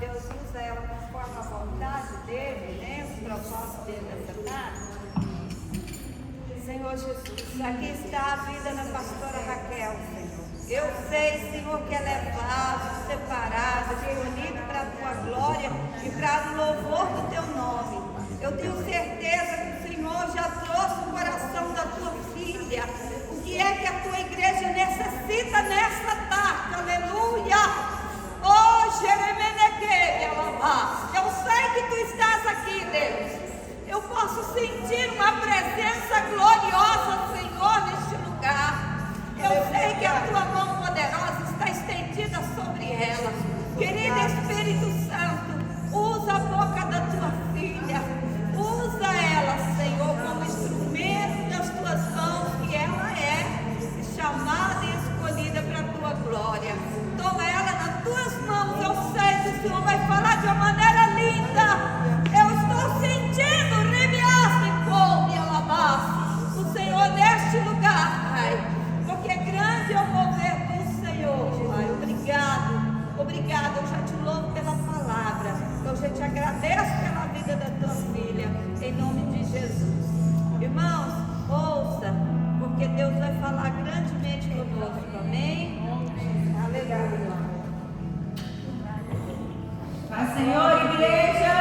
Deus usa ela conforme a vontade dele, né? O propósito dele nessa tarde. Senhor Jesus, aqui está a vida da pastora Raquel, Senhor. Eu sei, Senhor, que ela é vaso, separada, escolhida para a tua glória e para o louvor do teu nome. Eu tenho certeza que o Senhor já trouxe o coração da tua filha. O que é que a tua igreja necessita nesta tarde? Aleluia! Oh, Jeremeneque, Alabá. Eu sei que tu estás aqui, Deus. Eu posso sentir uma presença gloriosa, Senhor, neste lugar. Eu sei que a tua mão poderosa está estendida sobre ela. Querido Espírito Santo, usa a boca da tua filha. Usa ela, Senhor, como instrumento das tuas mãos, que ela é chamada e escolhida para a tua glória. Toma ela nas tuas mãos. Eu sei que o Senhor vai falar de uma maneira linda. Eu estou sentindo o Senhor neste lugar, Pai, porque grande é o mover do Senhor, Pai. Obrigado, eu já te louvo pela palavra, eu já te agradeço pela vida da tua filha, em nome de Jesus. Irmãos, ouça, porque Deus vai falar grandemente conosco, amém? Aleluia. Paz, Senhor, igreja.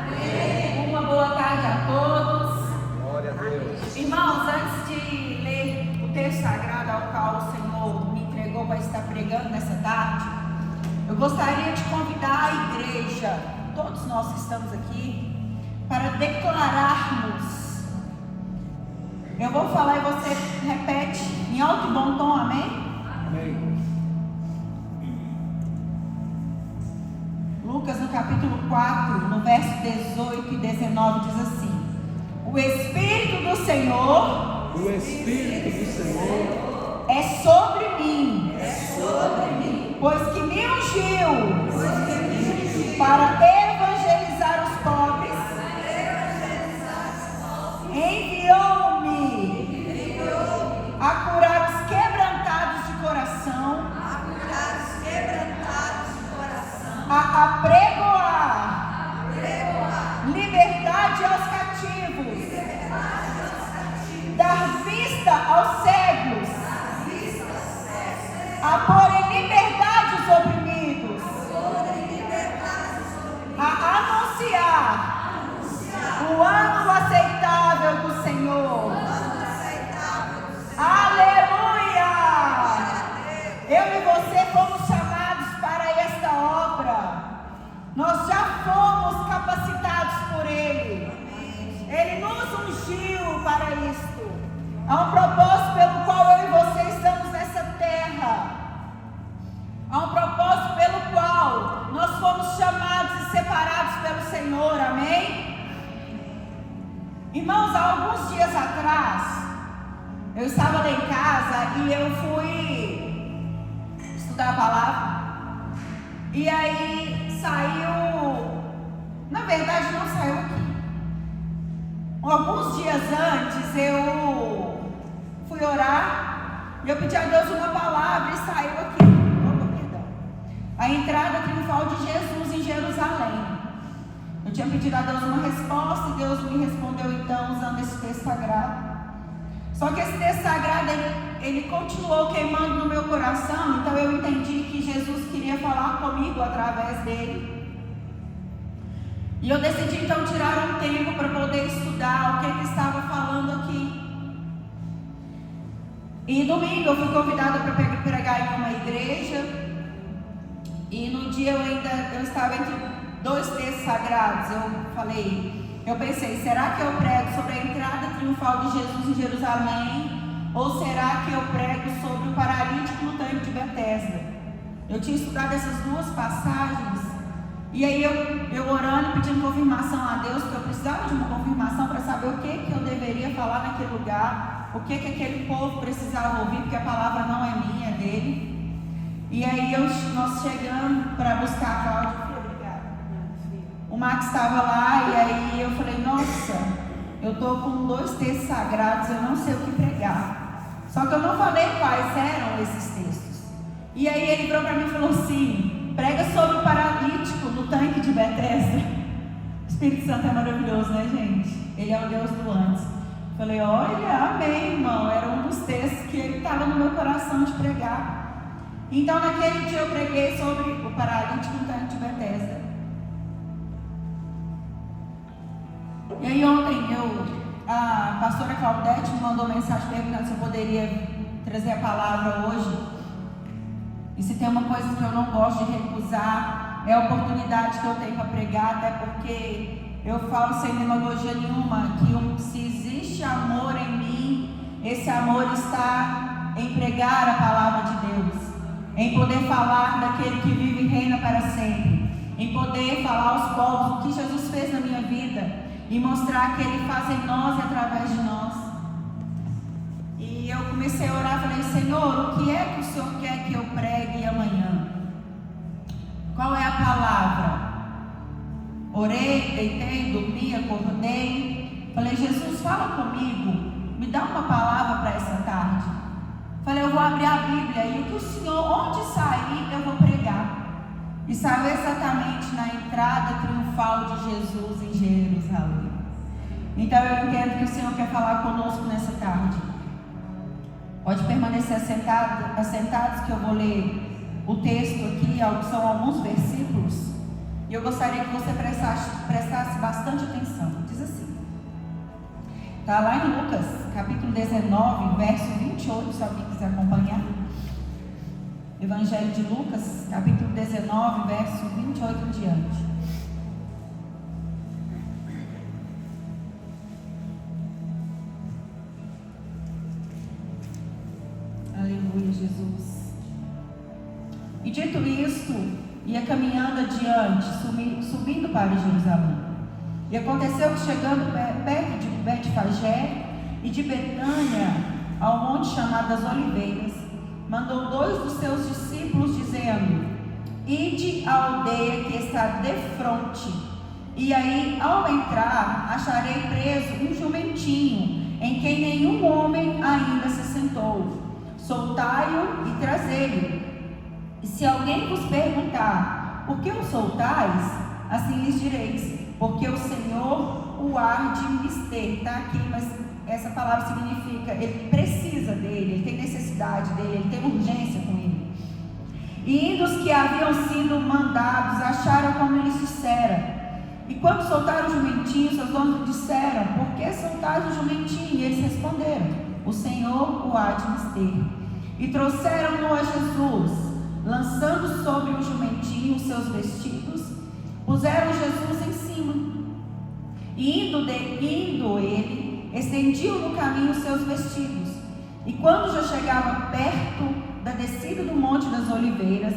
Amém. Uma boa tarde a todos. Glória a Deus. Irmãos, antes de ler o texto sagrado ao qual o Senhor me entregou para estar pregando nessa tarde, eu gostaria de convidar a igreja, todos nós que estamos aqui, para declararmos. Eu vou falar e você repete em alto e bom tom, amém? Amém. Lucas, no capítulo 4, no verso 18 e 19, diz assim: o Espírito do Senhor é sobre mim, pois que me ungiu para evangelizar os pobres, enviou-me a curar os quebrantados de coração, a apregoar liberdade aos cativos, dar vista aos cegos, a pôr em liberdade os oprimidos, a anunciar o ano aceitável do Senhor. Aleluia! Eu e você fomos chamados para esta obra. Nós já fomos capacitados por Ele. Ele nos ungiu para isto. Há um propósito pelo qual eu e você estamos nessa terra. Há um propósito pelo qual nós fomos chamados e separados pelo Senhor. Amém? Irmãos, há alguns dias atrás, eu estava lá em casa e eu fui estudar a palavra. E aí saiu, na verdade não saiu aqui. Alguns dias antes eu fui orar e eu pedi a Deus uma palavra e saiu aqui. A entrada triunfal de Jesus em Jerusalém. Eu tinha pedido a Deus uma resposta e Deus me respondeu então usando esse texto sagrado. Só que esse texto sagrado ele continuou queimando no meu coração, então eu entendi que Jesus queria falar comigo através dele. E eu decidi então tirar um tempo para poder estudar o que ele estava falando aqui. E domingo eu fui convidada para pregar em uma igreja. E no dia eu estava entre dois textos sagrados. Eu pensei, será que eu prego sobre a entrada triunfal de Jesus em Jerusalém? Ou será que eu prego sobre o paralítico no tanque de Betesda? Eu tinha estudado essas duas passagens. E aí eu orando e pedindo confirmação a Deus, porque eu precisava de uma confirmação para saber o que eu deveria falar naquele lugar, o que aquele povo precisava ouvir, porque a palavra não é minha, é dele. E aí nós chegamos para buscar a Cláudia. O Max estava lá e aí eu falei, nossa, eu estou com dois textos sagrados, eu não sei o que pregar. Só que eu não falei quais eram esses textos. E aí ele virou para mim e falou assim, prega sobre o paralítico no tanque de Betesda. O Espírito Santo é maravilhoso, né, gente? Ele é o Deus do antes. Falei, olha, amém, irmão. Era um dos textos que ele estava no meu coração de pregar. Então, naquele dia eu preguei sobre o paralítico no tanque de Betesda. E aí ontem a pastora Claudete me mandou mensagem perguntando se eu poderia trazer a palavra hoje. E se tem uma coisa que eu não gosto de recusar, é a oportunidade que eu tenho para pregar, até porque eu falo sem demagogia nenhuma, que se existe amor em mim, esse amor está em pregar a palavra de Deus, em poder falar daquele que vive e reina para sempre, em poder falar aos povos o que Jesus fez na minha vida e mostrar que Ele faz em nós e através de nós. E eu comecei a orar, falei, Senhor, o que é que o Senhor quer que eu pregue amanhã? Qual é a palavra? Orei, deitei, dormi, acordei. Falei, Jesus, fala comigo, me dá uma palavra para essa tarde. Falei, eu vou abrir a Bíblia e o que o Senhor, onde sair, eu vou pregar. E saiu exatamente na entrada triunfal de Jesus em Jerusalém. Então eu entendo que o Senhor quer falar conosco nessa tarde. Pode permanecer assentados que eu vou ler o texto aqui, são alguns versículos. E eu gostaria que você prestasse bastante atenção. Diz assim. Está lá em Lucas, capítulo 19, verso 28, se alguém quiser acompanhar. Evangelho de Lucas, capítulo 19, verso 28 em diante. Aleluia, Jesus. E dito isto, ia caminhando adiante, subindo para Jerusalém. E aconteceu que, chegando perto de Betfagé e de Betânia, ao monte chamado das Oliveiras, mandou 2 dos seus discípulos, dizendo: Ide à aldeia que está defronte, e aí, ao entrar, acharei preso um jumentinho, em quem nenhum homem ainda se sentou. Soltai-o e trazei-o. E se alguém vos perguntar, por que o soltais? Assim lhes direis, porque o Senhor o há de mister. Está aqui, mas essa palavra significa, ele precisa dele, ele tem necessidade dele, ele tem urgência com ele. E indo os que haviam sido mandados, acharam como lhes dissera. E quando soltaram o jumentinho, seus donos disseram: por que soltais o jumentinho? E eles responderam: o Senhor o há de mister. E trouxeram-no a Jesus, lançando sobre o jumentinho os seus vestidos, puseram Jesus em cima. E indo ele, estendiam no caminho os seus vestidos. E quando já chegava perto da descida do Monte das Oliveiras,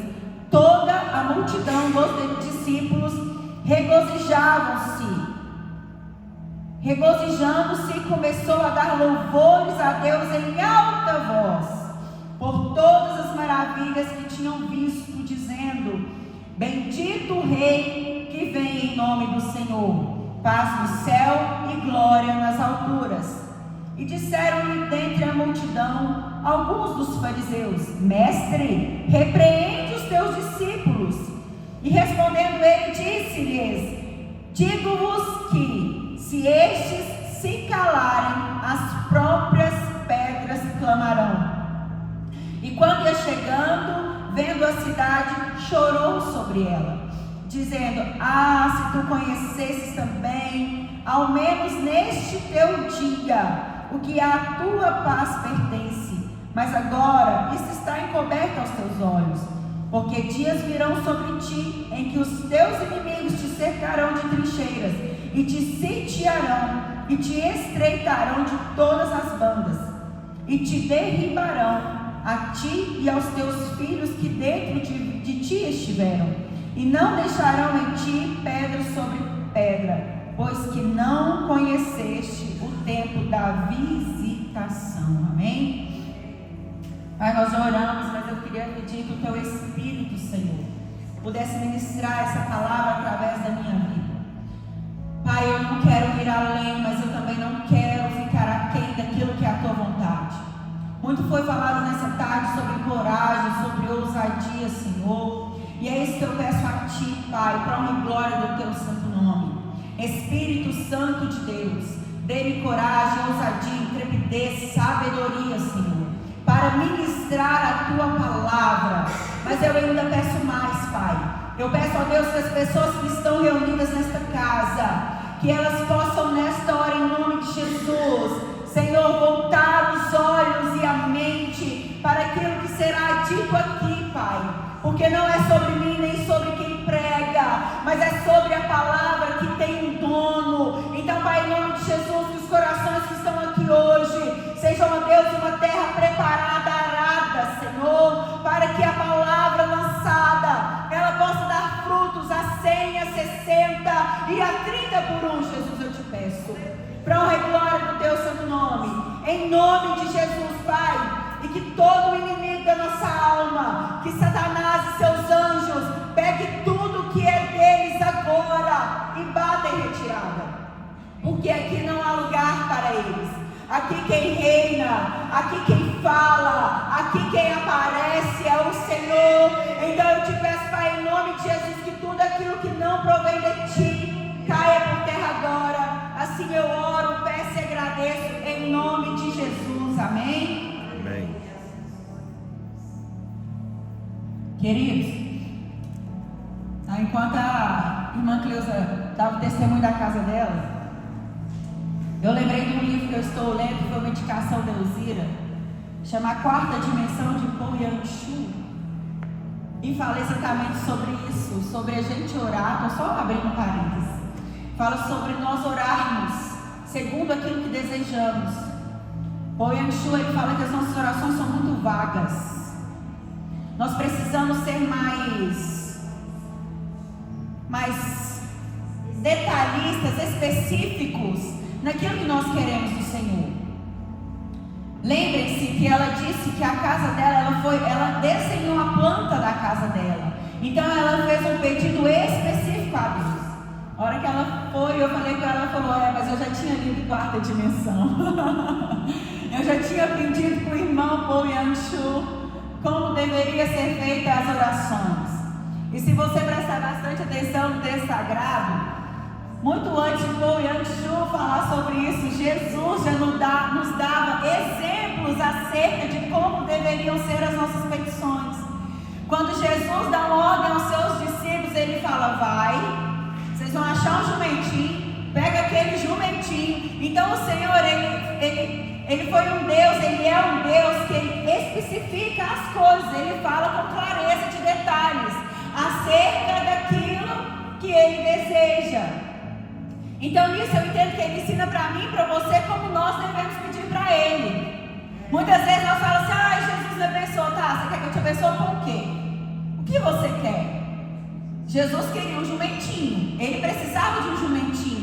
toda a multidão dos discípulos regozijando-se, começou a dar louvores a Deus em alta voz, por todas as maravilhas que tinham visto, dizendo: bendito o Rei que vem em nome do Senhor, paz no céu e glória nas alturas. E disseram-lhe dentre a multidão alguns dos fariseus: Mestre, repreende os teus discípulos. E respondendo ele, disse-lhes: digo-vos que, se estes se calarem, as próprias pedras clamarão. E quando ia chegando, vendo a cidade, chorou sobre ela, dizendo: se tu conhecesses também, ao menos neste teu dia, o que à tua paz pertence, mas agora isso está encoberto aos teus olhos. Porque dias virão sobre ti, em que os teus inimigos te cercarão de trincheiras, e te sitiarão, e te estreitarão de todas as bandas, e te derribarão, a ti e aos teus filhos que dentro de ti estiveram, e não deixarão em ti pedra sobre pedra, pois que não conheceste o tempo da visitação. Amém? Pai, nós já oramos, mas eu queria pedir que o Teu Espírito, Senhor, pudesse ministrar essa palavra através da minha vida. Pai, eu não quero ir além, mas eu também não quero ficar aquém daquilo que é a Tua vontade. Muito foi falado nessa tarde sobre coragem, sobre ousadia, Senhor, e é isso que eu peço a Ti. Pai, para honra e glória do Teu santo nome. Espírito Santo de Deus, dê-me coragem, ousadia, intrepidez, sabedoria, Senhor, para ministrar a Tua palavra. Mas eu ainda peço mais, Pai. Eu peço a Deus que as pessoas que estão reunidas nesta casa, que elas possam nesta hora, em nome de Jesus, Senhor, voltar os olhos e a mente para aquilo que será dito aqui, Pai. Porque não é sobre mim nem sobre quem prega, mas é sobre a palavra que tem um dono. Então, Pai, em nome de Jesus, que os corações que estão aqui hoje sejam, ó Deus, uma terra preparada, arada, Senhor, para que a palavra lançada, ela possa dar frutos a 100, a 60 e a 30 por um. Jesus, eu te peço, para honra e glória do Teu santo nome, em nome de Jesus, Pai. E que todo o inimigo da nossa alma, que Satanás e seus anjos pegue tudo que é deles agora e bata em retirada, porque aqui não há lugar para eles. Aqui quem reina, aqui quem fala, aqui quem aparece é o Senhor. Então eu te peço, Pai, em nome de Jesus, que tudo aquilo que não provém de Ti caia por terra agora. Assim eu oro, peço e agradeço em nome de Jesus. Amém? Amém. Queridos, enquanto a irmã Cleusa dava o testemunho da casa dela, eu lembrei de um livro que eu estou lendo, que foi uma indicação da Elzira, chama A Quarta Dimensão, de Paul Yang-Shu, e fala exatamente sobre isso, sobre a gente orar. Estou só abrindo um parênteses. Fala sobre nós orarmos segundo aquilo que desejamos. Paul Yang-Shu, ele fala que as nossas orações são muito vagas. Nós precisamos ser mais detalhistas, específicos naquilo que nós queremos do Senhor. Lembrem-se que ela disse que a casa dela, ela desenhou a planta da casa dela. Então ela fez um pedido específico a Deus. A hora que ela foi, eu falei com ela, ela falou: mas eu já tinha lido Quarta Dimensão. Eu já tinha aprendido com o irmão Paul Yang-Shu como deveria ser feitas as orações. E se você prestar bastante atenção no texto sagrado, muito antes de Paul Yang-Shu falar sobre isso, Jesus já nos dava exemplos acerca de como deveriam ser as nossas petições. Quando Jesus dá uma ordem aos seus discípulos, ele fala: vai, vocês vão achar um jumentinho, pega aquele jumentinho. Então o Senhor, ele foi um Deus, Ele é um Deus que Ele especifica as coisas, Ele fala com clareza de detalhes acerca daquilo que Ele deseja. Então nisso eu entendo que Ele ensina para mim e para você como nós devemos pedir para Ele. Muitas vezes nós falamos assim: Jesus me abençoou. Tá, você quer que eu te abençoe com o quê? O que você quer? Jesus queria um jumentinho, Ele precisava de um jumentinho.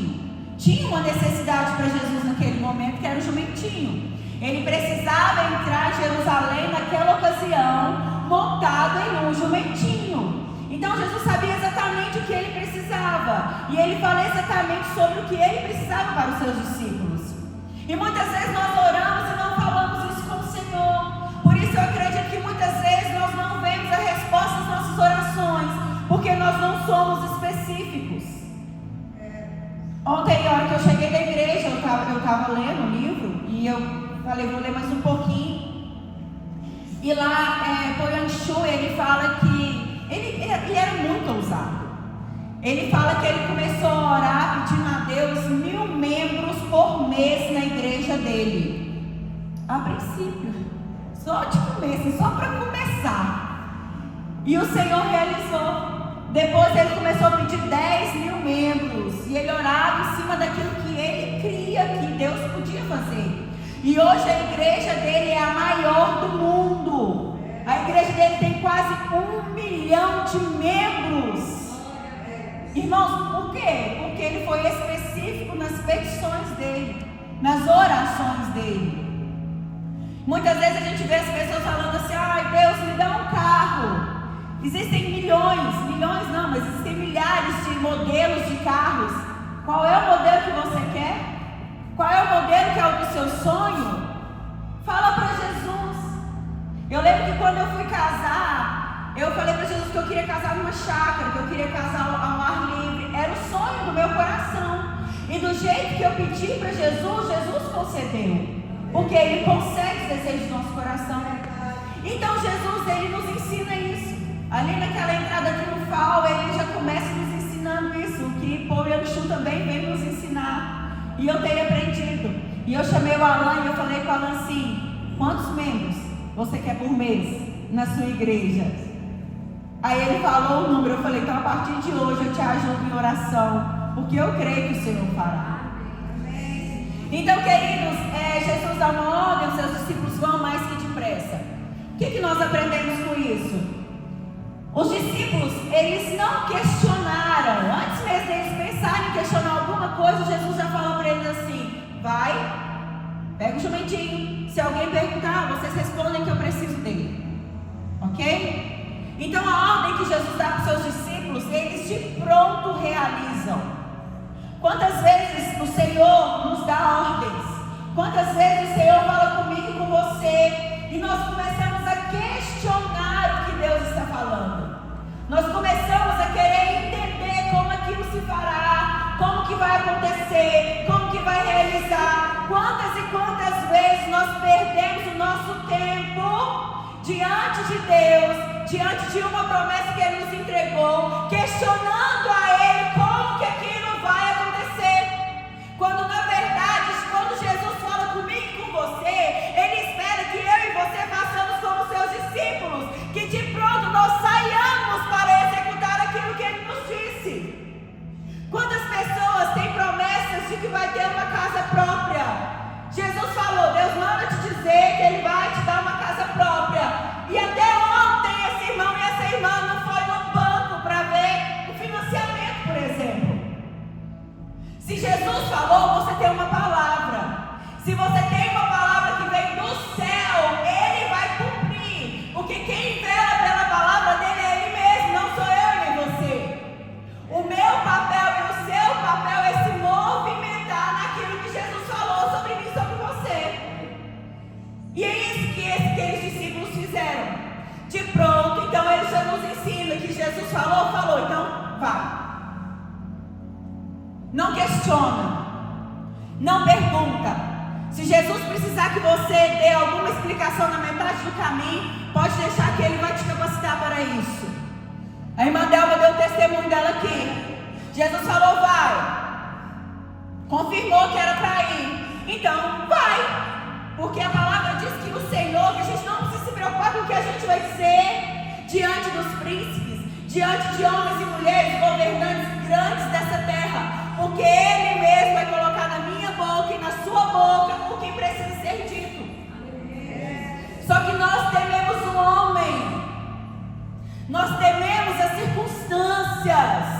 Tinha uma necessidade para Jesus naquele momento, que era o jumentinho. Ele precisava entrar em Jerusalém naquela ocasião montado em um jumentinho. Então Jesus sabia exatamente o que ele precisava, e ele fala exatamente sobre o que ele precisava para os seus discípulos. E muitas vezes nós oramos e não falamos isso com o Senhor. Por isso eu acredito que muitas vezes nós não vemos a resposta às nossas orações, porque nós não somos específicos. Ontem, na hora que eu cheguei da igreja, eu estava lendo o livro, e eu falei: vou ler mais um pouquinho. E lá, Paul Yang-Shu, ele fala que ele era muito ousado. Ele fala que ele começou a orar pedindo a Deus 1000 membros por mês na igreja dele. A princípio, só de começo, só para começar. E o Senhor realizou. Depois ele começou a pedir 10.000 membros, e ele orava em cima daquilo que ele cria que Deus podia fazer. E hoje a igreja dele é a maior do mundo. A igreja dele tem quase 1 milhão de membros. Irmãos, por quê? Porque ele foi específico nas petições dele, nas orações dele. Muitas vezes a gente vê as pessoas falando assim: Deus, me dá um carro. Existem milhões não, mas existem milhares de modelos de carros. Qual é o modelo que você quer? Qual é o modelo que é o do seu sonho? Fala para Jesus. Eu lembro que quando eu fui casar, eu falei para Jesus que eu queria casar numa uma chácara, que eu queria casar ao ar livre. Era o sonho do meu coração. E do jeito que eu pedi para Jesus, Jesus concedeu. Porque Ele concede os desejos do nosso coração. Então Jesus, Ele nos ensina isso. Ali naquela entrada triunfal, Ele já começa nos ensinando isso. O que Paul Yang-Shu também veio nos ensinar. E eu tenho aprendido. E eu chamei o Alan e eu falei com o Alan assim: quantos membros você quer por mês na sua igreja? Aí ele falou o número. Eu falei: então a partir de hoje eu te ajudo em oração, porque eu creio que o Senhor fará. Então, queridos, Jesus dá uma ordem, os seus discípulos vão mais que depressa. O que nós aprendemos com isso? Os discípulos, eles não questionaram. Antes mesmo deles pensarem em questionar alguma coisa, Jesus já falou para eles assim: vai, pega o jumentinho. Se alguém perguntar, vocês respondem que eu preciso dele. Ok? Então a ordem que Jesus dá para os seus discípulos, eles de pronto realizam. Quantas vezes o Senhor nos dá ordens? Quantas vezes o Senhor fala comigo e com você, e nós começamos a questionar o que Deus está falando. Nós começamos a querer entender como aquilo se fará, como que vai acontecer, como que vai realizar. Quantas e quantas vezes nós perdemos o nosso tempo diante de Deus, diante de uma promessa que Ele nos entregou, questionando a Ele como que aquilo vai acontecer. Quando na verdade, quando Jesus fala comigo e com você, Ele espera que eu e você façamos como seus discípulos, que de pronto nós saiamos para executar aquilo que Ele nos disse. Quantas pessoas têm promessas de que vai ter uma casa própria? Jesus falou: Deus manda te dizer que Ele vai te dar uma casa própria. E até ontem esse irmão e essa irmã não foi no banco para ver o financiamento, por exemplo. Se Jesus falou, você tem uma palavra. Se você tem uma palavra que vem do céu, Ele vai cumprir. Porque quem vela pela palavra dele é Ele mesmo, não sou eu nem você. O meu papel e o seu papel é se movimentar naquilo que Jesus falou sobre mim, sobre você. E é isso que aqueles discípulos fizeram. De pronto, então Ele já nos ensina que Jesus falou, então vai. Não questiona, não pergunta. Se Jesus precisar que você dê alguma explicação na metade do caminho, pode deixar que Ele vai te capacitar para isso. A irmã Delva deu o testemunho dela aqui. Jesus falou: vai. Confirmou que era para ir. Então vai. Porque a palavra diz que o Senhor, que a gente não precisa se preocupar com o que a gente vai ser diante dos príncipes, diante de homens e mulheres, governantes grandes dessa terra. Porque Ele mesmo vai colocar na minha boca e na sua boca o que precisa ser dito. Só que nós tememos o homem. Nós tememos as circunstâncias.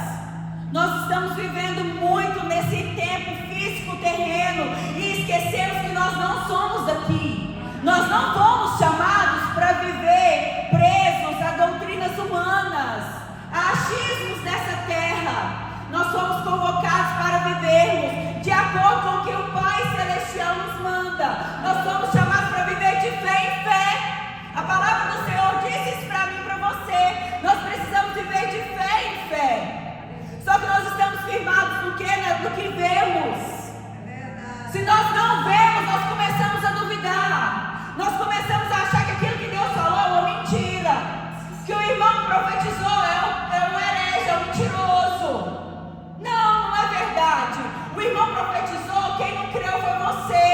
Nós estamos vivendo muito nesse tempo físico terreno e esquecemos que nós não somos daqui. Nós não fomos chamados para viver presos a doutrinas humanas, a achismos dessa terra. Nós somos convocados para vivermos de acordo com o que o Pai Celestial nos manda. Nós somos chamados para viver de fé em fé. A palavra do Senhor disse isso para mim e para você. Nós precisamos viver de fé em fé. Só que nós estamos firmados no que? No que vemos. Se nós não vemos, nós começamos a duvidar. Nós começamos a achar que aquilo que Deus falou é uma mentira. Que o irmão profetizou é um herege, é um mentiroso. Não é verdade. O irmão profetizou, quem não creu foi você.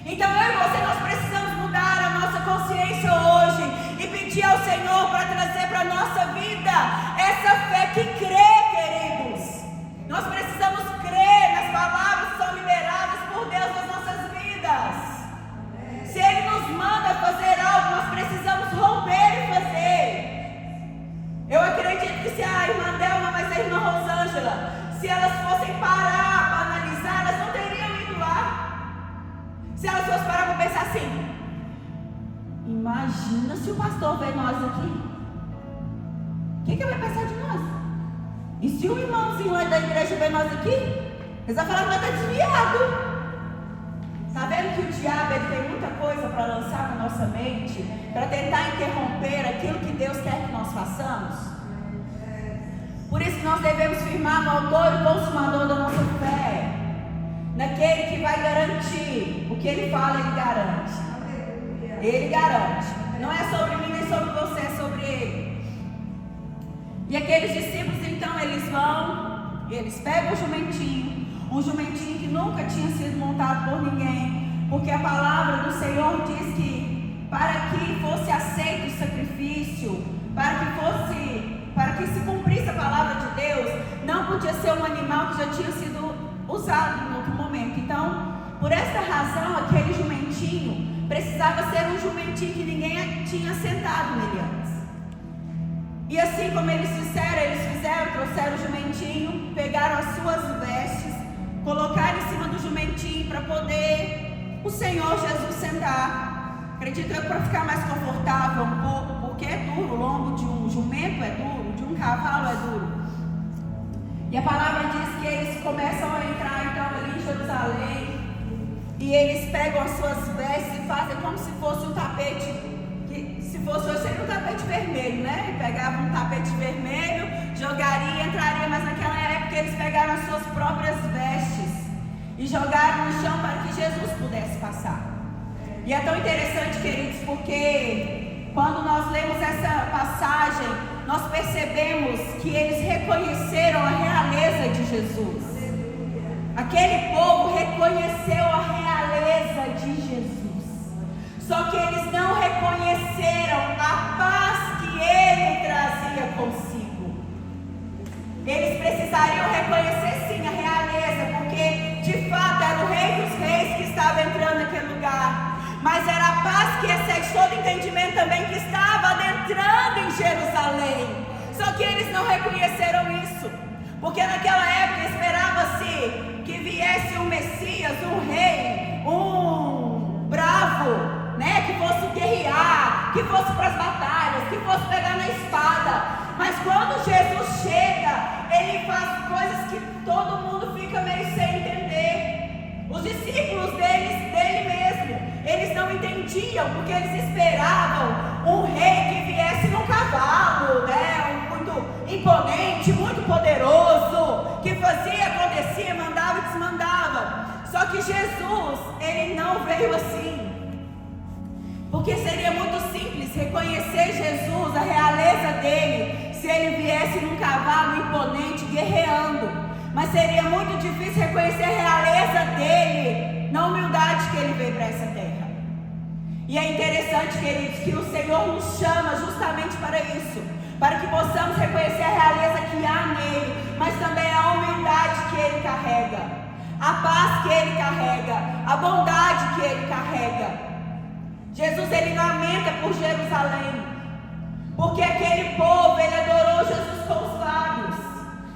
Então eu e você, nós precisamos mudar a nossa consciência hoje e pedir ao Senhor para trazer para a nossa vida essa fé que crê, queridos. Nós precisamos crer nas palavras que são liberadas por Deus nas nossas vidas. Se Ele nos manda fazer algo, nós precisamos romper e fazer. Eu acredito que se a irmã Delma, mas a irmã Rosângela, se elas fossem parar para analisar, elas não teriam ido lá. Se elas fossem parar para pensar assim: imagina se o pastor vê nós aqui, o que ele vai pensar de nós? E se o irmãozinho lá da igreja vê nós aqui, eles vão falar que nós estamos desviados. Está vendo que o diabo ele tem muita coisa para lançar na nossa mente, para tentar interromper aquilo que Deus quer que nós façamos? Por isso que nós devemos firmar no autor e consumador da nossa fé, naquele que vai garantir. O que ele fala, ele garante. Ele garante. Não é sobre mim nem sobre você, é sobre ele. E aqueles discípulos, então, eles vão, eles pegam um jumentinho que nunca tinha sido montado por ninguém, porque a palavra do Senhor diz que para que fosse aceito o sacrifício, para que se cumprisse a palavra de Deus, não podia ser um animal que já tinha sido usado em outro momento. Então, por esta razão, aquele jumentinho precisava ser um jumentinho que ninguém tinha sentado nele antes. E assim como eles fizeram, trouxeram o jumentinho, pegaram as suas vestes, colocaram em cima do jumentinho para poder o Senhor Jesus sentar. Acredito eu, para ficar mais confortável um pouco, porque é duro, o lombo de um jumento é duro, de um cavalo é duro. E a palavra diz que eles começam a entrar então ali em Jerusalém, e eles pegam as suas vestes e fazem como se fosse um tapete, que se fosse hoje seria um tapete vermelho, né? Pegavam um tapete vermelho, jogaria, entraria, mas naquela época eles pegaram as suas próprias vestes e jogaram no chão para que Jesus pudesse passar. E é tão interessante, queridos, porque quando nós lemos essa passagem, nós percebemos que eles reconheceram a realeza de Jesus. Aquele povo reconheceu a realeza de Jesus. Só que eles não reconheceram a paz que ele trazia consigo. Eles precisariam reconhecer sim a realeza, porque de fato era o Rei dos Reis que estava entrando naquele lugar. Mas era a paz que excede todo entendimento também que estava adentrando em Jerusalém. Só que eles não reconheceram isso, porque naquela época esperava-se que viesse um Messias, um rei, um bravo, né, que fosse guerrear, que fosse para as batalhas, que fosse pegar na espada. Mas quando Jesus chega, ele faz coisas que todo mundo fica meio sem entender. Os discípulos dele mesmo, eles não entendiam, porque eles esperavam um rei que viesse num cavalo, né, muito imponente, muito poderoso, que fazia, acontecia, mandava e desmandava. Só que Jesus, ele não veio assim, porque seria muito simples reconhecer Jesus, a realeza dele, se ele viesse num cavalo imponente, guerreando. Mas seria muito difícil reconhecer a realeza dele na humildade que ele veio para essa terra. E é interessante, queridos, que o Senhor nos chama justamente para isso, para que possamos reconhecer a realeza que há nele, mas também a humildade que ele carrega, a paz que ele carrega, a bondade que ele carrega. Jesus, ele lamenta por Jerusalém, porque aquele povo, ele adorou Jesus com os lábios.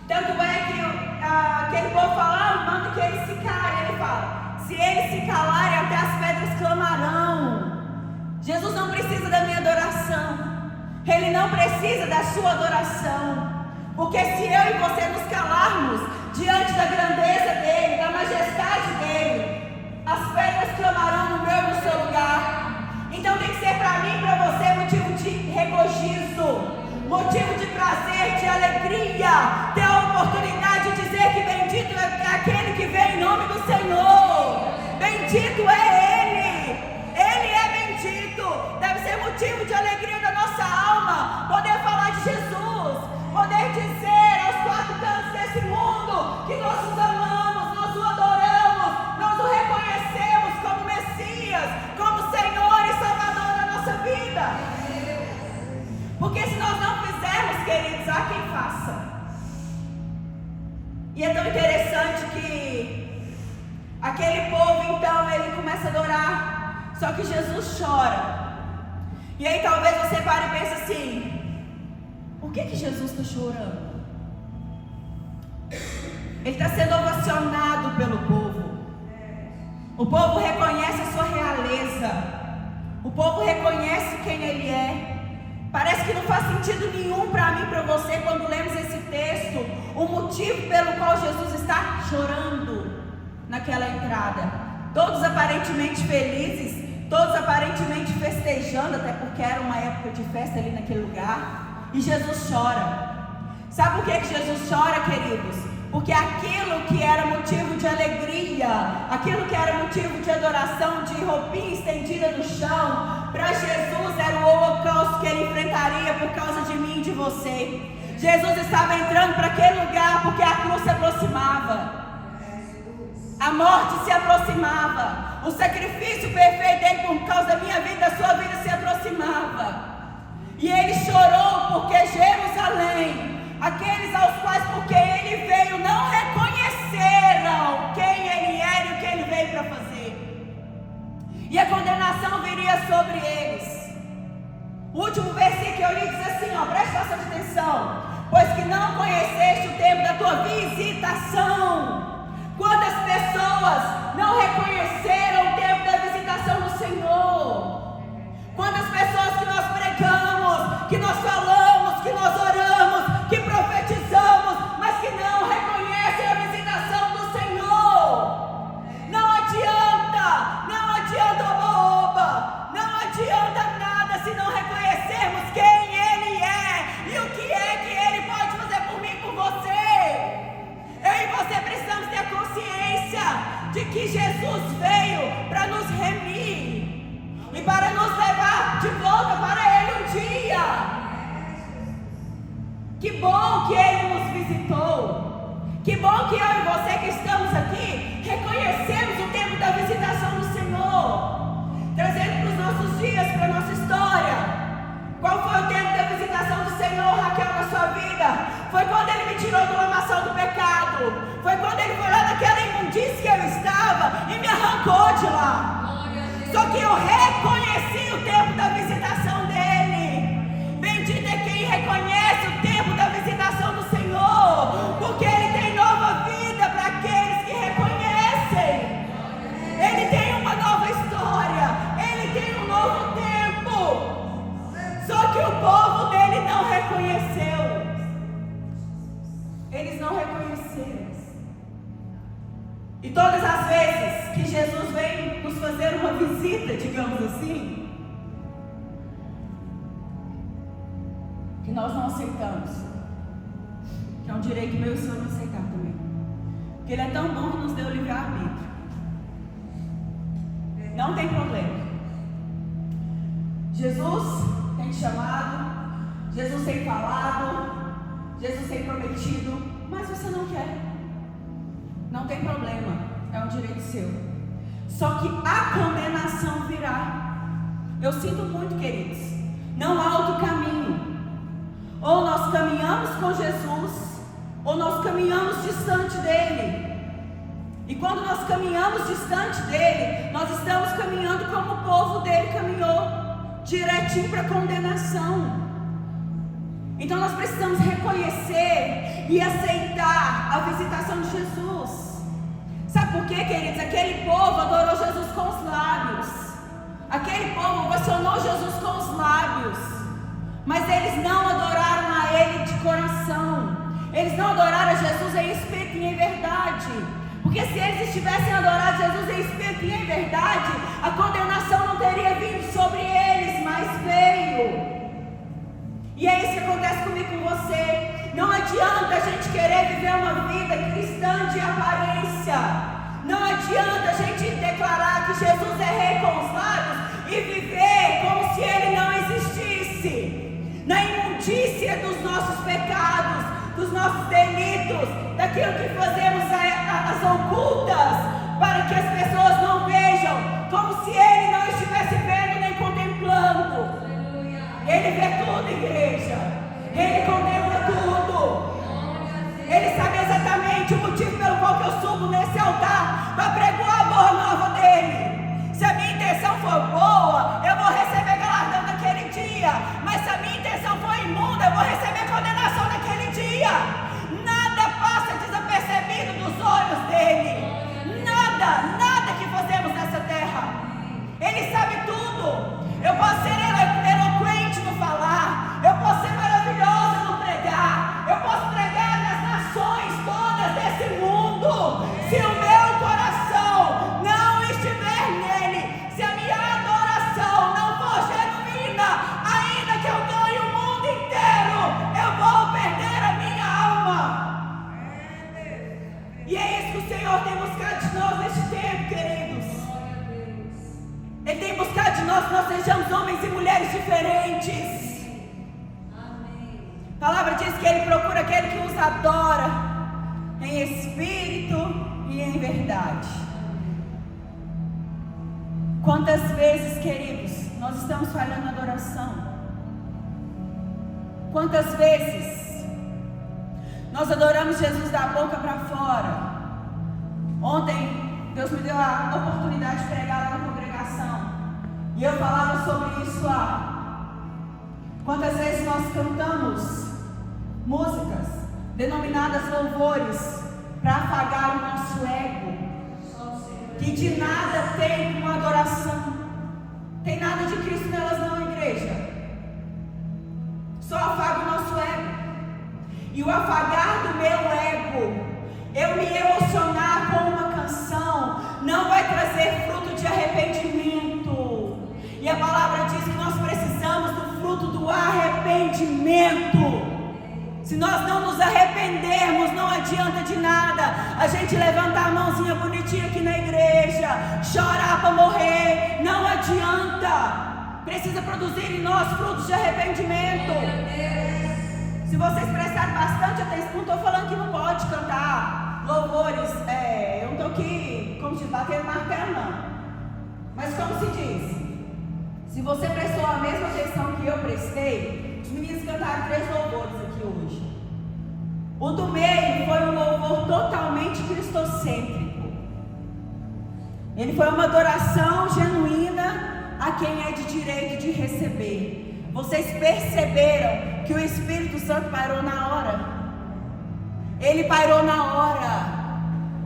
Tanto é que aquele povo fala, manda que eles se calem. Ele fala, se eles se calarem, até as pedras clamarão. Jesus não precisa da minha adoração, ele não precisa da sua adoração, porque se eu e você nos calarmos diante da grandeza dele, da majestade dele, as pedras clamarão no meu e no seu lugar. Então tem que ser para mim e para você motivo de regozijo, motivo de prazer, de alegria, ter a oportunidade de dizer que bendito é aquele que vem em nome do Senhor, bendito é ele é bendito. Deve ser motivo de alegria da nossa alma, poder falar de Jesus, poder dizer aos quatro cantos desse mundo que nós os amamos, nós o adoramos, nós o reconhecemos como Messias, como Senhor e Salvador da nossa vida. Porque se nós não fizermos, queridos, há quem faça. E é tão interessante que aquele povo, então, ele começa a adorar, só que Jesus chora. E aí talvez você pare e pense assim, por que Jesus está chorando? Ele está sendo ovacionado pelo povo. O povo reconhece a sua realeza, o povo reconhece quem ele é. Parece que não faz sentido nenhum para mim e para você quando lemos esse texto, o motivo pelo qual Jesus está chorando naquela entrada. Todos aparentemente felizes, todos aparentemente festejando, até porque era uma época de festa ali naquele lugar, e Jesus chora. Sabe por que Jesus chora, queridos? Porque aquilo que era motivo de alegria, aquilo que era motivo de adoração, de roupinha estendida no chão, para Jesus era o holocausto que ele enfrentaria por causa de mim e de você. Jesus estava entrando para aquele lugar porque a cruz se aproximava. A morte se aproximava. O sacrifício perfeito dele por causa da minha vida, da sua vida, se aproximava. E ele chorou porque Jerusalém, aqueles aos quais porque ele veio, não reconheceram quem ele era e o que ele veio para fazer. E a condenação viria sobre eles. O último versículo que eu li diz assim, preste bastante atenção. Pois que não conheceste o tempo da tua visitação. Quantas pessoas não reconheceram o tempo da visitação do Senhor? Quantas pessoas que nós pregamos, que nós falamos, que nós oramos, que profetizamos, mas que não reconhecem a visitação do Senhor? Não adianta oba-oba, não adianta nada se não reconhecermos quem Ele é e o que é que Ele pode fazer por mim e por você. Eu e você precisamos ter consciência de que Jesus veio para nos remir e para nos levar de volta para Ele um dia. Que bom que Ele nos visitou. Que bom que eu e você que estamos aqui reconhecemos o tempo da visitação do Senhor. Trazendo para os nossos dias, para a nossa história. Qual foi o tempo da visitação do Senhor, Raquel, na sua vida? Foi quando Ele me tirou do lamaçal do pecado. Foi quando Ele foi lá naquela imundície que eu estava e me arrancou de lá. Só que eu reconheci o tempo da visitação dEle. Bendito é quem reconhece o tempo da visitação do Senhor, porque Ele tem nova vida para aqueles que reconhecem. Ele tem uma nova história, Ele tem um novo tempo. Só que o povo dele não reconheceu. Eles não reconheceram. E todas as vezes que Jesus vem nos fazer uma visita, digamos assim, que nós não aceitamos, que é um direito meu e seu não aceitar também, porque Ele é tão bom que nos deu livre-arbítrio. Não tem problema. Jesus tem chamado, Jesus tem falado, Jesus tem prometido, mas você não quer. Não tem problema, é um direito seu. Só que a condenação virá. Eu sinto muito, queridos, não há outro caminho. Ou nós caminhamos com Jesus, ou nós caminhamos distante dele. E quando nós caminhamos distante dele, nós estamos caminhando como o povo dele caminhou, direitinho para a condenação. Então nós precisamos reconhecer e aceitar a visitação de Jesus. Sabe por quê, queridos? Aquele povo adorou Jesus com os lábios. Aquele povo ovacionou Jesus com os lábios. Mas eles não adoraram a Ele de coração. Eles não adoraram a Jesus em espírito e em verdade. Porque se eles tivessem adorado Jesus em espírito e em verdade, a condenação não teria vindo sobre eles, mas veio. E é isso que acontece comigo e com você. Não adianta a gente querer viver uma vida cristã de aparência. Não adianta a gente declarar que Jesus é rei com os lábios e viver como se Ele não existisse. Na imundícia dos nossos pecados, dos nossos delitos, daquilo que fazemos as ocultas, para que as pessoas não vejam, como se Ele não estivesse vendo nem contemplando. Ele vê tudo, igreja. Ele contempla tudo. Ele sabe exatamente o motivo pelo qual que eu subo nesse altar, para pregoar a boa nova dele. Se a minha intenção for boa, eu vou receber galardão naquele dia. Mas se a minha intenção for imunda, eu vou receber condenação naquele dia. Nada passa desapercebido dos olhos dele. Nada que fazemos nessa terra. Ele sabe tudo. Eu posso ser eloquente no falar, eu posso ser maravilhosa no pregar, eu posso pregar nas nações todas desse mundo. Se o meu coração não estiver nele, se a minha adoração não for genuína, ainda que eu ganhe o mundo inteiro, que Ele procura aquele que os adora em espírito e em verdade. Quantas vezes, queridos, nós estamos falhando na adoração? Quantas vezes nós adoramos Jesus da boca para fora? Ontem Deus me deu a oportunidade de pregar lá na congregação e eu falava sobre isso lá. Quantas vezes nós cantamos músicas denominadas louvores para afagar o nosso ego, que de nada tem uma adoração, tem nada de Cristo nelas não, igreja. Só afaga o nosso ego. E o afagar do meu ego, eu me emocionar com uma canção, não vai trazer fruto de arrependimento. E a palavra diz que nós precisamos do fruto do arrependimento. Se nós não nos arrependermos, não adianta de nada a gente levantar a mãozinha bonitinha aqui na igreja, chorar para morrer, não adianta. Precisa produzir em nós frutos de arrependimento. Se vocês prestarem bastante atenção, não estou falando que não pode cantar louvores, eu não estou aqui, como se bater martelo não. Mas como se diz, se você prestou a mesma atenção que eu prestei, os meninos cantaram 3 louvores aqui hoje. O do meio foi um louvor totalmente cristocêntrico. Ele foi uma adoração genuína a quem é de direito de receber. Vocês perceberam que o Espírito Santo pairou na hora? Ele pairou na hora,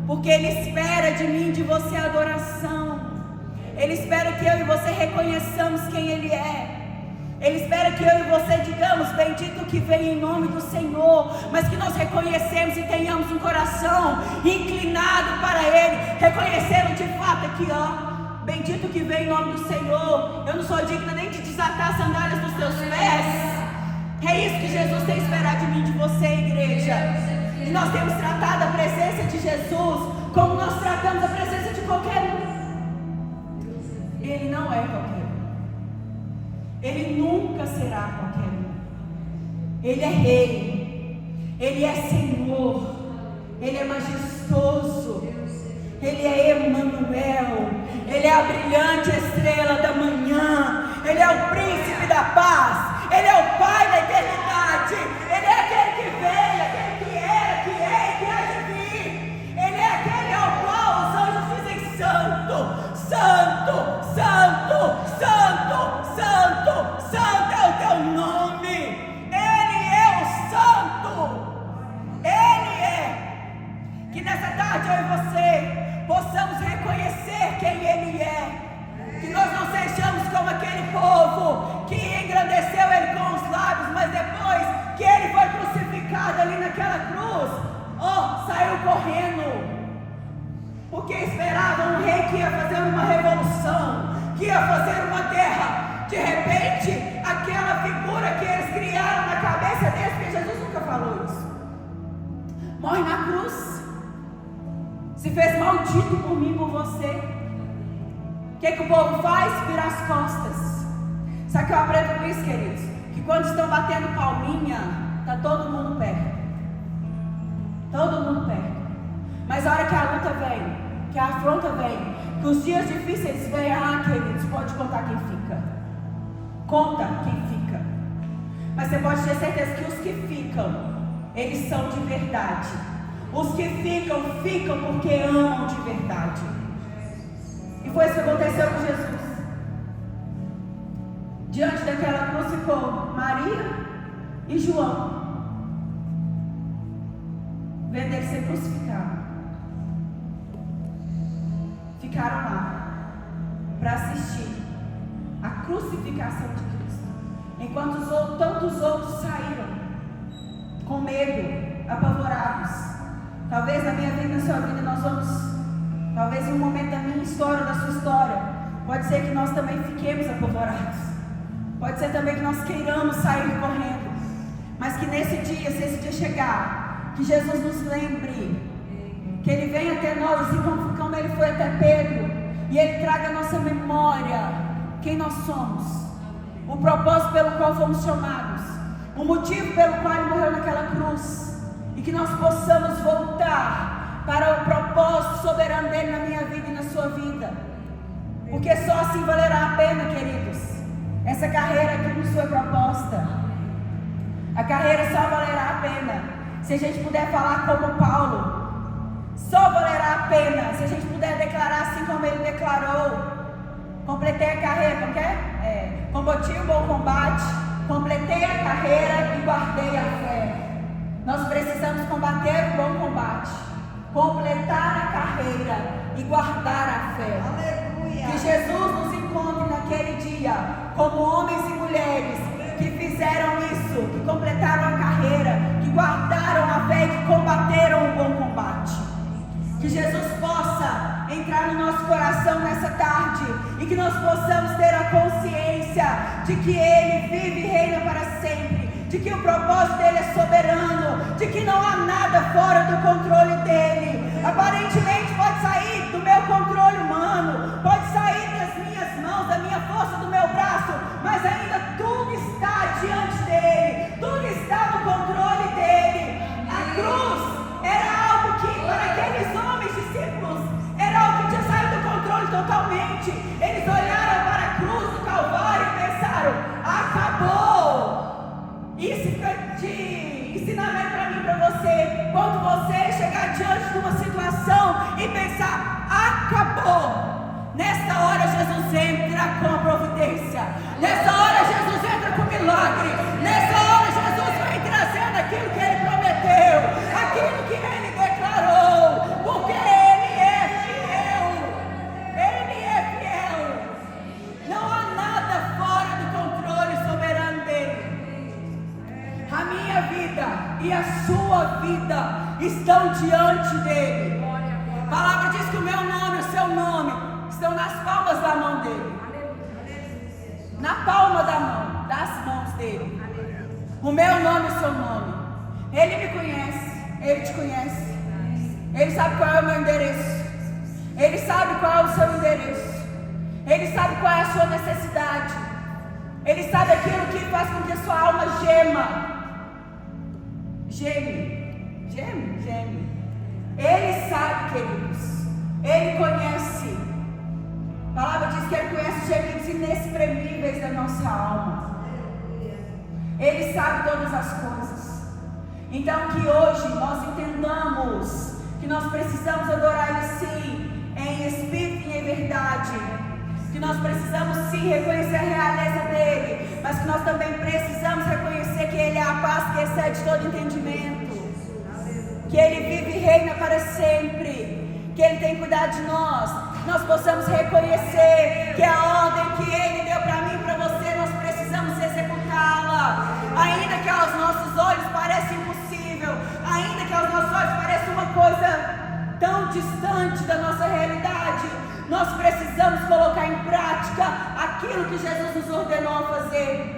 porque Ele espera de mim e de você a adoração. Ele espera que eu e você reconheçamos quem Ele é. Ele espera que eu e você digamos: bendito que vem em nome do Senhor, mas que nós reconhecemos e tenhamos um coração inclinado para Ele, reconhecendo de fato aqui, bendito que vem em nome do Senhor. Eu não sou digna nem de desatar as sandálias dos teus pés. É isso que Jesus tem esperado de mim e de você, igreja. E nós temos tratado a presença de Jesus como nós tratamos a presença de qualquer um. Ele não é qualquer um. Ele nunca será qualquer um. Ele é Rei. Ele é Senhor. Ele é majestoso. Ele é Emanuel. Ele é a brilhante estrela da manhã. Ele é o príncipe da paz. Ele é o Pai da eternidade. Ele é aquele que veio, aquele que era, que é e que há de vir. Ele é aquele ao qual os anjos dizem: Santo, Santo, Santo, Santo, Santo, Santo é o teu nome. Ele é o Santo. Ele é. Que nessa tarde eu e você possamos reconhecer quem Ele é. Que nós não sejamos como aquele povo que engrandeceu Ele com os lábios, mas depois que Ele foi crucificado ali naquela cruz, saiu correndo. Porque esperavam um rei que ia fazer uma revolução, que ia fazer uma guerra. De repente, aquela figura que eles criaram na cabeça deles, porque Jesus nunca falou isso, morre na cruz. Se fez maldito por mim, por você. O que o povo faz? Vira as costas. Sabe o que eu aprendo com isso, queridos? Que quando estão batendo palminha, está todo mundo perto. Todo mundo perto. Mas a hora que a luta vem, que a afronta vem, que os dias difíceis vêm, queridos, pode contar quem fica. Conta quem fica. Mas você pode ter certeza que os que ficam, eles são de verdade. Os que ficam, ficam porque amam de verdade. E foi isso que aconteceu com Jesus. Diante daquela cruz ficou Maria e João, vendo ele ser crucificado. Ficaram lá para assistir a crucificação de Cristo, enquanto tantos outros saíram com medo, apavorados. Talvez na minha vida, na sua vida, nós vamos, talvez em um momento da minha história, da sua história, pode ser que nós também fiquemos apavorados. Pode ser também que nós queiramos sair correndo. Mas que nesse dia, se esse dia chegar, que Jesus nos lembre, que Ele venha até nós, assim como Ele foi até Pedro, e Ele traga a nossa memória, quem nós somos, o propósito pelo qual fomos chamados, o motivo pelo qual Ele morreu naquela cruz, e que nós possamos voltar para o propósito soberano dEle na minha vida e na sua vida, porque só assim valerá a pena, queridos. Essa carreira que nos foi proposta, a carreira só valerá a pena se a gente puder falar como Paulo. Só valerá a pena se a gente puder declarar assim como ele declarou: completei a carreira, como que é? Combati o bom combate, completei a carreira e guardei a fé. Nós precisamos combater o bom combate, completar a carreira e guardar a fé. Aleluia. Que Jesus nos encontre naquele dia como homens e mulheres que fizeram isso, que completaram a carreira, que guardaram a fé e que combateram o bom combate. Que Jesus possa entrar no nosso coração nessa tarde e que nós possamos ter a consciência de que Ele vive e reina para sempre, de que o propósito dEle é soberano, de que não há nada fora do controle dEle. Aparentemente pode sair do meu controle humano, pode sair das minhas mãos, da minha força, do meu braço, mas ainda tudo está diante dEle, tudo está no controle dEle. A cruz era algo que, para aqueles homens discípulos, era algo que tinha saído do controle totalmente. Eles olharam para a cruz do Calvário e pensaram: acabou. Isso fica de ensinamento para mim e para você. Quando você chegar diante de uma situação e pensar: acabou, nessa hora Jesus entra com a providência, nessa hora Jesus entra com o milagre, nessa hora Jesus vem trazendo aquilo que Ele prometeu, aquilo que Ele declarou, porque Ele é fiel. Ele é fiel. Não há nada fora do controle soberano dEle. A minha vida e a sua vida estão diante dEle. A palavra diz que o meu nome e o seu nome estão nas palmas da mão dEle. Na palma da mão, das mãos dEle. O meu nome e o seu nome. Ele me conhece, Ele te conhece. Ele sabe qual é o meu endereço. Ele sabe qual é o seu endereço. Ele sabe qual é a sua necessidade. Ele sabe aquilo que faz com que a sua alma geme. Ele sabe, queridos. Ele conhece. A palavra diz que Ele conhece os gemidos inexprimíveis da nossa alma. Ele sabe todas as coisas. Então que hoje nós entendamos que nós precisamos adorar Ele sim, em espírito e em verdade. Que nós precisamos sim reconhecer a realeza dEle, mas que nós também precisamos reconhecer que Ele é a paz que excede todo entendimento. Que Ele vive e reina para sempre, que Ele tem cuidado de nós. Nós possamos reconhecer que a ordem que Ele deu para mim e para você, nós precisamos executá-la. Ainda que aos nossos olhos pareça impossível, ainda que aos nossos olhos pareça uma coisa tão distante da nossa realidade, nós precisamos colocar em prática aquilo que Jesus nos ordenou a fazer.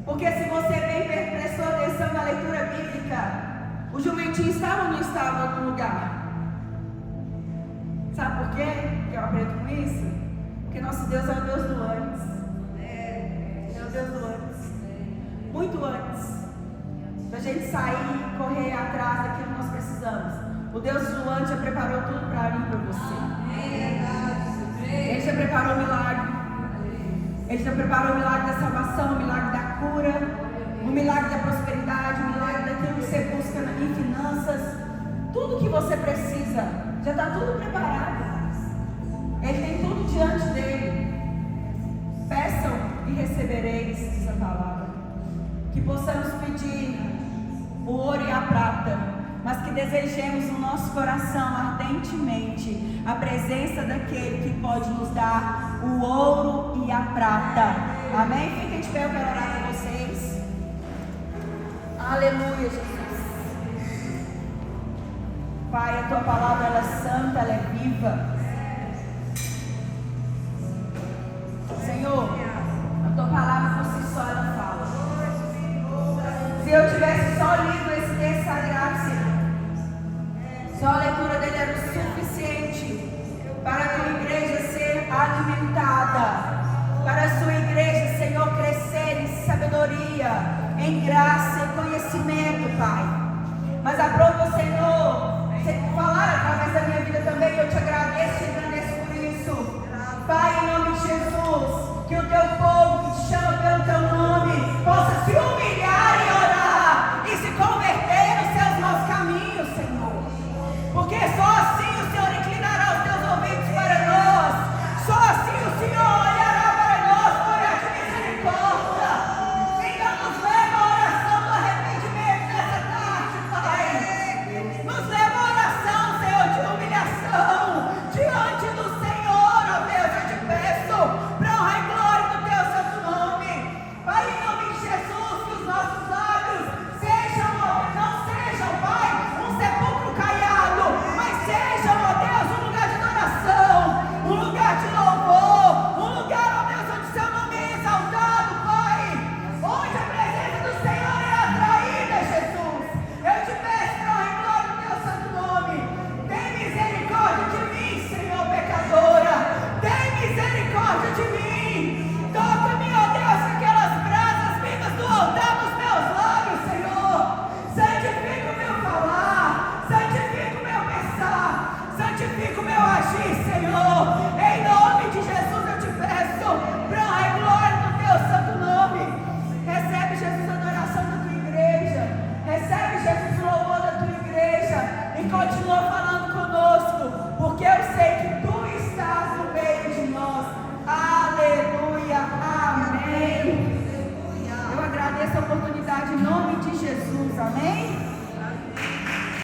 Porque se você bem prestou atenção na leitura bíblica, o jumentinho estava ou não estava no lugar? Sabe por quê que eu aprendo com isso? Porque nosso Deus é o Deus do antes. É o Deus do antes. Muito antes da gente sair e correr atrás daquilo que nós precisamos. O Deus do antes já preparou tudo para mim e para você. Ele já preparou o milagre. Ele já preparou o milagre da salvação, o milagre da cura, o milagre da prosperidade, o milagre daquilo que você busca em finanças. Tudo que você precisa, já está tudo preparado. Ele tem tudo diante dele. Peçam e recebereis, diz a palavra. Que possamos pedir o ouro e a prata, mas que desejemos no nosso coração ardentemente a presença daquele que pode nos dar o ouro e a prata. Amém? Fiquem de pé, eu quero orar com vocês. Aleluia, Jesus. Pai, a tua palavra ela é santa, ela é viva. Senhor, a tua palavra por si só ela fala. Se eu tivesse só lido esse texto sagrado, Senhor, só a leitura dele era o suficiente para a tua igreja ser alimentada, para a sua igreja, Senhor, crescer em sabedoria, em graça e conhecimento, Pai. Mas aprova, Senhor, falar através da minha vida também. Eu te agradeço e agradeço por isso. Pai, em nome de Jesus, que o teu povo que te chama pelo teu nome possa se humilhar e orar e se converter nos seus maus caminhos, Senhor. Porque só assim o Senhor inclinará os teus ouvidos para nós. Só assim o Senhor olhará para nós com olhar de misericórdia. Então nos leva à oração do arrependimento nessa tarde, Pai. Nos leva à oração, Senhor, de humilhação diante do Senhor, ó Deus. Eu te peço para honra e glória do teu santo nome. Pai, em nome de Jesus, que os nossos lábios não sejam, Pai, um sepulcro caiado, mas sejam, ó Deus, um lugar de adoração, um lugar de louvor, um lugar, ó Deus, onde seu nome é exaltado, Pai, onde a presença do Senhor é atraída, Jesus. Eu te peço para honra e glória do teu santo nome. Tem misericórdia de mim, Senhor, pecadora. Tem misericórdia de mim. Toca-me, ó Deus, com aquelas brasas vivas do altar dos meus lábios, Senhor. Santifica o meu falar, santifica o meu pensar, santifica o meu agir, Senhor. Em nome de Jesus eu te peço, para honra e glória do teu santo nome. Recebe, Jesus, a adoração da tua igreja. Recebe, Jesus, o louvor da tua igreja. E continua falando conosco, porque eu sei que tu estás no meio de nós. Aleluia, amém. Eu agradeço a oportunidade em nome de Jesus, amém.